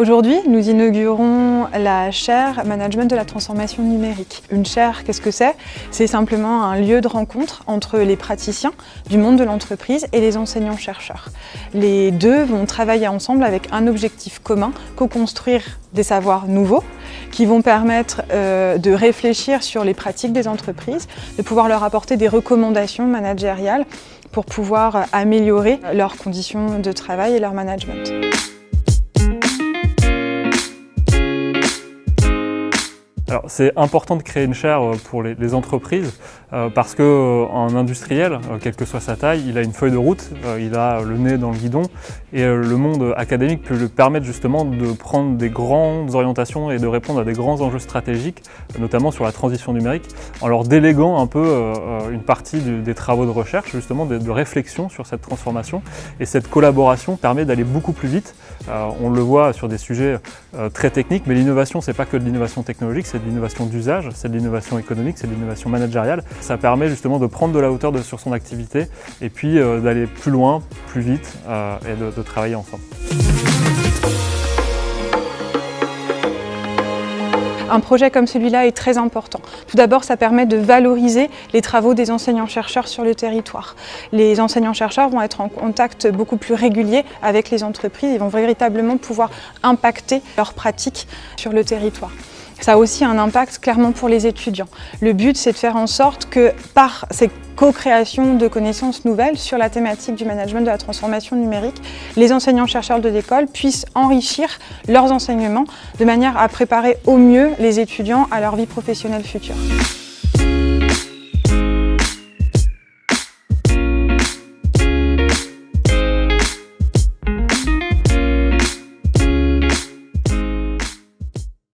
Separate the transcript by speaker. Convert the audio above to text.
Speaker 1: Aujourd'hui, nous inaugurons la chaire Management de la transformation numérique. Une chaire, qu'est-ce que c'est? C'est simplement un lieu de rencontre entre les praticiens du monde de l'entreprise et les enseignants-chercheurs. Les deux vont travailler ensemble avec un objectif commun, co-construire des savoirs nouveaux qui vont permettre de réfléchir sur les pratiques des entreprises, de pouvoir leur apporter des recommandations managériales pour pouvoir améliorer leurs conditions de travail et leur management.
Speaker 2: Alors, c'est important de créer une chaire pour les entreprises parce qu'un industriel, quelle que soit sa taille, il a une feuille de route, il a le nez dans le guidon et le monde académique peut lui permettre justement de prendre des grandes orientations et de répondre à des grands enjeux stratégiques, notamment sur la transition numérique, en leur déléguant un peu une partie des travaux de recherche, justement de réflexion sur cette transformation. Et cette collaboration permet d'aller beaucoup plus vite. On le voit sur des sujets très techniques, mais l'innovation, c'est pas que de l'innovation technologique, c'est de l'innovation d'usage, c'est de l'innovation économique, c'est de l'innovation managériale. Ça permet justement de prendre de la hauteur sur son activité et puis d'aller plus loin, plus vite et de travailler ensemble.
Speaker 1: Un projet comme celui-là est très important. Tout d'abord, ça permet de valoriser les travaux des enseignants-chercheurs sur le territoire. Les enseignants-chercheurs vont être en contact beaucoup plus régulier avec les entreprises et vont véritablement pouvoir impacter leurs pratiques sur le territoire. Ça a aussi un impact clairement pour les étudiants. Le but, c'est de faire en sorte que par ces co-créations de connaissances nouvelles sur la thématique du management de la transformation numérique, les enseignants-chercheurs de l'école puissent enrichir leurs enseignements de manière à préparer au mieux les étudiants à leur vie professionnelle future.